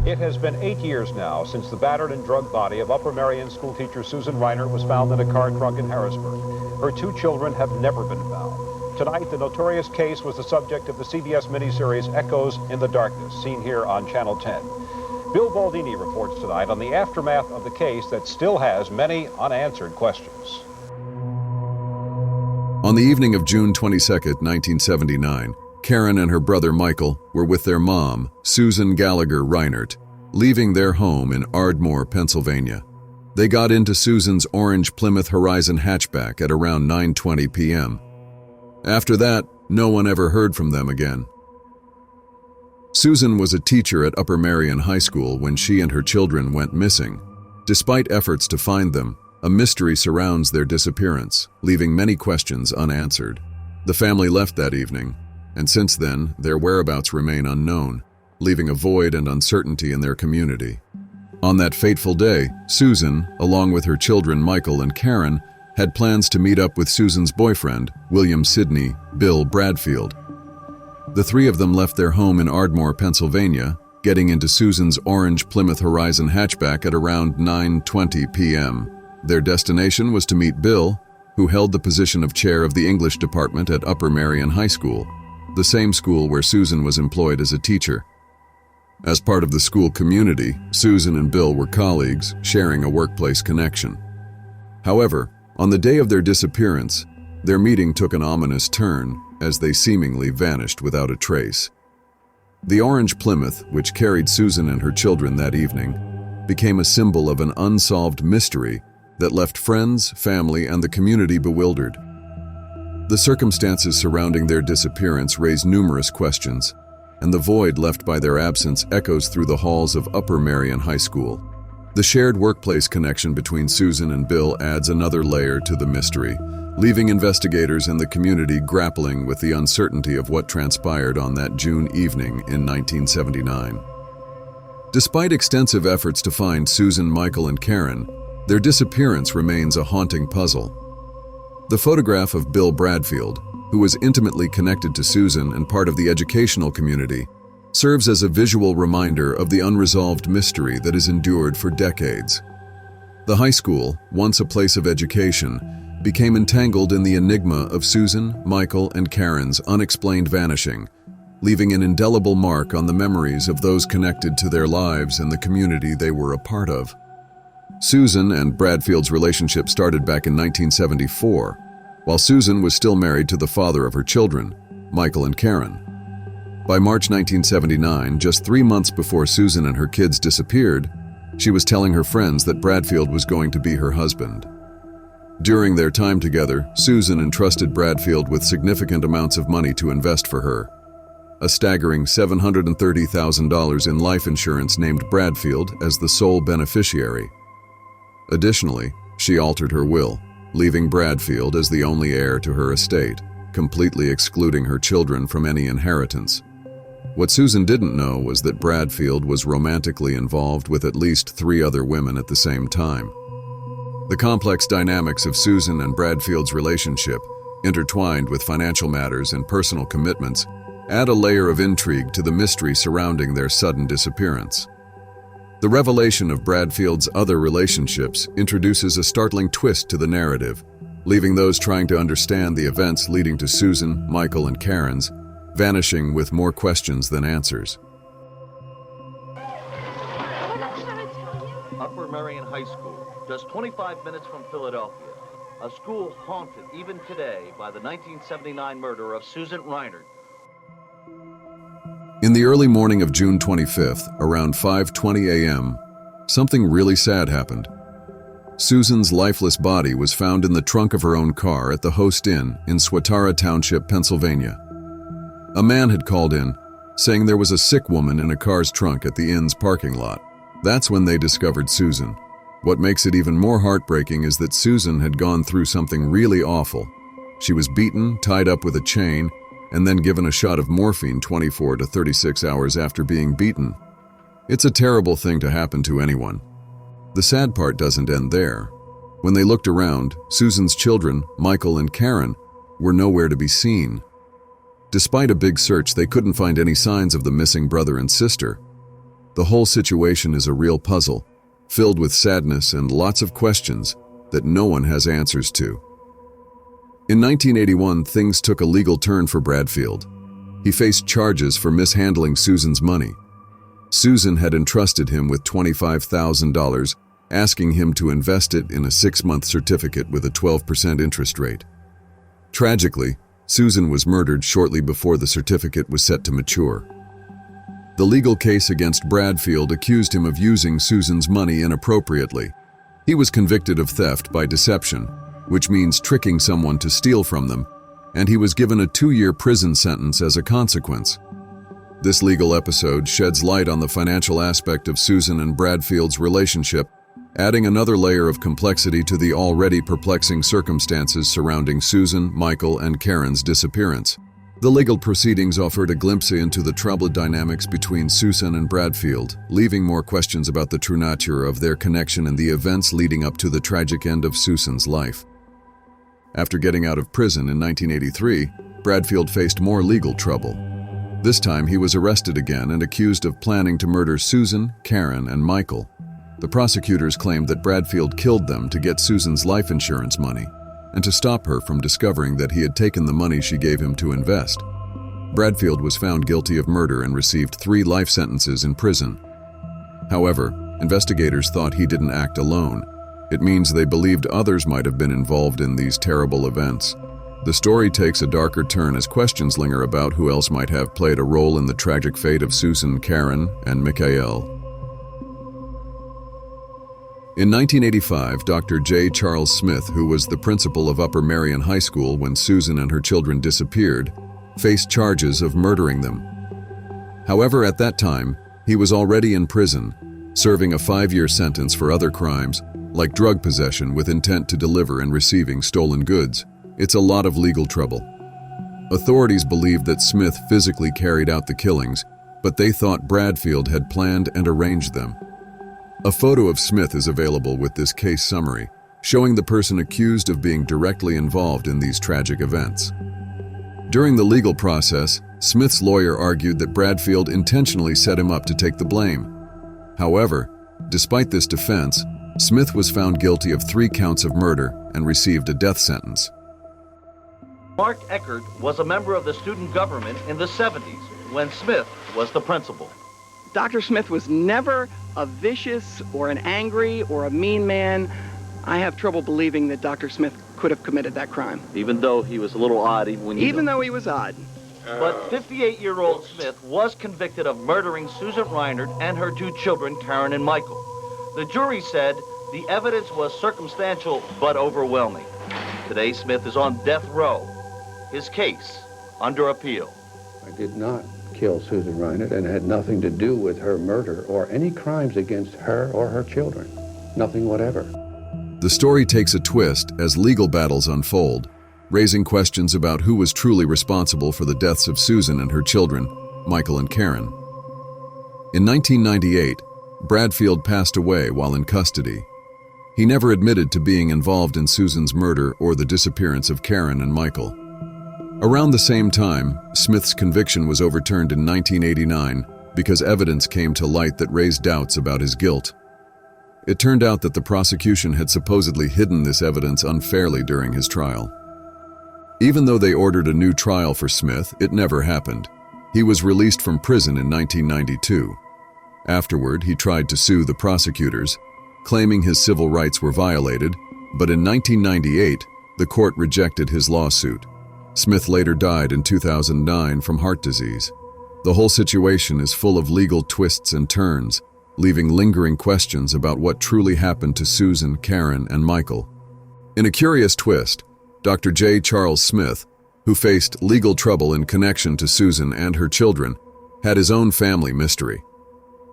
It has been 8 years now since the battered and drugged body of Upper Maran schoolteacher Susan Riner was found in a car trunk in Harrisburg. Her 2 children have never been found. Tonight, the notorious case was the subject of the CBS miniseries Echoes in the Darkness, seen here on Channel 10. Bill Baldini reports tonight on the aftermath of the case that still has many unanswered questions. On the evening of June 22, 1979, Karen and her brother Michael were with their mom, Susan Gallagher Reinert, leaving their home in Ardmore, Pennsylvania. They got into Susan's orange Plymouth Horizon hatchback at around 9:20 p.m. After that, no one ever heard from them again. Susan was a teacher at Upper Maran High School when she and her children went missing. Despite efforts to find them, a mystery surrounds their disappearance, leaving many questions unanswered. The family left that evening, and since then, their whereabouts remain unknown, leaving a void and uncertainty in their community. On that fateful day, Susan, along with her children Michael and Karen, had plans to meet up with Susan's boyfriend, William Sidney Bill Bradfield. The 3 of them left their home in Ardmore, Pennsylvania, getting into Susan's orange Plymouth Horizon hatchback at around 9:20 p.m. Their destination was to meet Bill, who held the position of chair of the English department at Upper Maran High School, the same school where Susan was employed as a teacher. As part of the school community, Susan and Bill were colleagues, sharing a workplace connection. However, on the day of their disappearance, their meeting took an ominous turn as they seemingly vanished without a trace. The orange Plymouth, which carried Susan and her children that evening, became a symbol of an unsolved mystery that left friends, family, and the community bewildered. The circumstances surrounding their disappearance raise numerous questions, and the void left by their absence echoes through the halls of Upper Maran High School. The shared workplace connection between Susan and Bill adds another layer to the mystery, leaving investigators and the community grappling with the uncertainty of what transpired on that June evening in 1979. Despite extensive efforts to find Susan, Michael, and Karen, their disappearance remains a haunting puzzle. The photograph of Bill Bradfield, who was intimately connected to Susan and part of the educational community, serves as a visual reminder of the unresolved mystery that has endured for decades. The high school, once a place of education, became entangled in the enigma of Susan, Michael, and Karen's unexplained vanishing, leaving an indelible mark on the memories of those connected to their lives and the community they were a part of. Susan and Bradfield's relationship started back in 1974, while Susan was still married to the father of her children, Michael and Karen. By March 1979, just 3 months before Susan and her kids disappeared, she was telling her friends that Bradfield was going to be her husband. During their time together, Susan entrusted Bradfield with significant amounts of money to invest for her. A staggering $730,000 in life insurance named Bradfield as the sole beneficiary. Additionally, she altered her will, leaving Bradfield as the only heir to her estate, completely excluding her children from any inheritance. What Susan didn't know was that Bradfield was romantically involved with at least 3 other women at the same time. The complex dynamics of Susan and Bradfield's relationship, intertwined with financial matters and personal commitments, add a layer of intrigue to the mystery surrounding their sudden disappearance. The revelation of Bradfield's other relationships introduces a startling twist to the narrative, leaving those trying to understand the events leading to Susan, Michael, and Karen's vanishing with more questions than answers. Upper Maran High School, just 25 minutes from Philadelphia. A school haunted even today by the 1979 murder of Susan Riner. In the early morning of June 25th, around 5:20 a.m., something really sad happened. Susan's lifeless body was found in the trunk of her own car at the Host Inn in Swatara Township, Pennsylvania. A man had called in, saying there was a sick woman in a car's trunk at the inn's parking lot. That's when they discovered Susan. What makes it even more heartbreaking is that Susan had gone through something really awful. She was beaten, tied up with a chain, and then given a shot of morphine 24 to 36 hours after being beaten. It's a terrible thing to happen to anyone. The sad part doesn't end there. When they looked around, Susan's children, Michael and Karen, were nowhere to be seen. Despite a big search, they couldn't find any signs of the missing brother and sister. The whole situation is a real puzzle, filled with sadness and lots of questions that no one has answers to. In 1981, things took a legal turn for Bradfield. He faced charges for mishandling Susan's money. Susan had entrusted him with $25,000, asking him to invest it in a 6-month certificate with a 12% interest rate. Tragically, Susan was murdered shortly before the certificate was set to mature. The legal case against Bradfield accused him of using Susan's money inappropriately. He was convicted of theft by deception, which means tricking someone to steal from them, and he was given a 2-year prison sentence as a consequence. This legal episode sheds light on the financial aspect of Susan and Bradfield's relationship, adding another layer of complexity to the already perplexing circumstances surrounding Susan, Michael, and Karen's disappearance. The legal proceedings offered a glimpse into the troubled dynamics between Susan and Bradfield, leaving more questions about the true nature of their connection and the events leading up to the tragic end of Susan's life. After getting out of prison in 1983, Bradfield faced more legal trouble. This time he was arrested again and accused of planning to murder Susan, Karen, and Michael. The prosecutors claimed that Bradfield killed them to get Susan's life insurance money and to stop her from discovering that he had taken the money she gave him to invest. Bradfield was found guilty of murder and received 3 life sentences in prison. However, investigators thought he didn't act alone. It means they believed others might have been involved in these terrible events. The story takes a darker turn as questions linger about who else might have played a role in the tragic fate of Susan, Karen, and Michael. In 1985, Dr. J. Charles Smith, who was the principal of Upper Maran High School when Susan and her children disappeared, faced charges of murdering them. However, at that time, he was already in prison, serving a 5-year sentence for other crimes, like drug possession with intent to deliver and receiving stolen goods. It's a lot of legal trouble. Authorities believed that Smith physically carried out the killings, but they thought Bradfield had planned and arranged them. A photo of Smith is available with this case summary, showing the person accused of being directly involved in these tragic events. During the legal process, Smith's lawyer argued that Bradfield intentionally set him up to take the blame. However, despite this defense, Smith was found guilty of 3 counts of murder and received a death sentence. Mark Eckert was a member of the student government in the 70s when Smith was the principal. Dr. Smith was never a vicious or an angry or a mean man. I have trouble believing that Dr. Smith could have committed that crime. Even though he was a little odd Even though he was odd. But 58-year-old Smith was convicted of murdering Susan Riner and her 2 children, Karen and Michael. The jury said the evidence was circumstantial but overwhelming. Today, Smith is on death row. His case under appeal. I did not kill Susan Riner and had nothing to do with her murder or any crimes against her or her children. Nothing whatever. The story takes a twist as legal battles unfold, raising questions about who was truly responsible for the deaths of Susan and her children, Michael and Karen. In 1998, Bradfield passed away while in custody. He never admitted to being involved in Susan's murder or the disappearance of Karen and Michael. Around the same time, Smith's conviction was overturned in 1989 because evidence came to light that raised doubts about his guilt. It turned out that the prosecution had supposedly hidden this evidence unfairly during his trial. Even though they ordered a new trial for Smith, it never happened. He was released from prison in 1992. Afterward, he tried to sue the prosecutors, claiming his civil rights were violated, but in 1998, the court rejected his lawsuit. Smith later died in 2009 from heart disease. The whole situation is full of legal twists and turns, leaving lingering questions about what truly happened to Susan, Karen, and Michael. In a curious twist, Dr. J. Charles Smith, who faced legal trouble in connection to Susan and her children, had his own family mystery.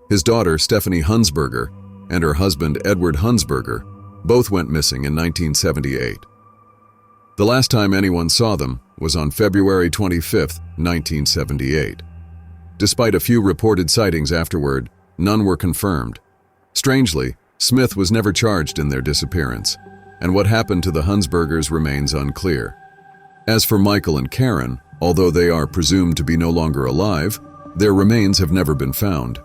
His daughter, Stephanie Hunsberger, and her husband, Edward Hunsberger, both went missing in 1978. The last time anyone saw them was on February 25, 1978. Despite a few reported sightings afterward, none were confirmed. Strangely, Smith was never charged in their disappearance, and what happened to the Hunsbergers remains unclear. As for Michael and Karen, although they are presumed to be no longer alive, their remains have never been found.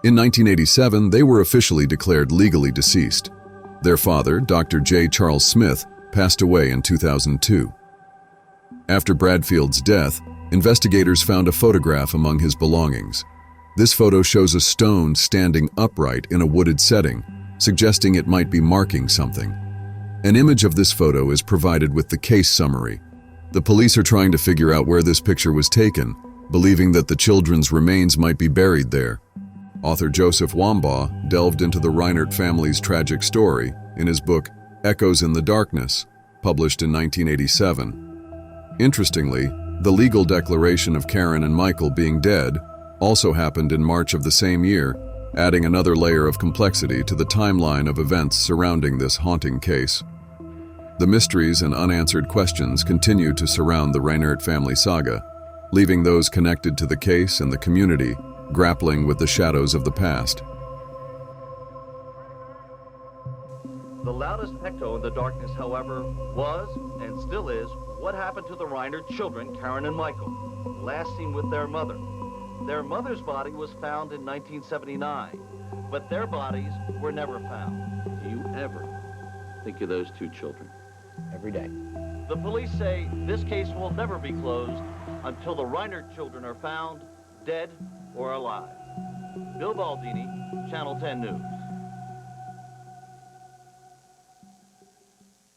In 1987, they were officially declared legally deceased. Their father, Dr. J. Charles Smith, passed away in 2002. After Bradfield's death, investigators found a photograph among his belongings. This photo shows a stone standing upright in a wooded setting, suggesting it might be marking something. An image of this photo is provided with the case summary. The police are trying to figure out where this picture was taken, believing that the children's remains might be buried there. Author Joseph Wambaugh delved into the Reinert family's tragic story in his book Echoes in the Darkness, published in 1987. Interestingly, the legal declaration of Karen and Michael being dead also happened in March of the same year, adding another layer of complexity to the timeline of events surrounding this haunting case. The mysteries and unanswered questions continue to surround the Reinert family saga, leaving those connected to the case and the community grappling with the shadows of the past. The loudest echo in the darkness, however, was, and still is, what happened to the Reinert children, Karen and Michael, last seen with their mother. Their mother's body was found in 1979, but their bodies were never found. Do you ever think of those two children? Every day. The police say this case will never be closed until the Reinert children are found, dead or alive. Bill Baldini, Channel 10 News.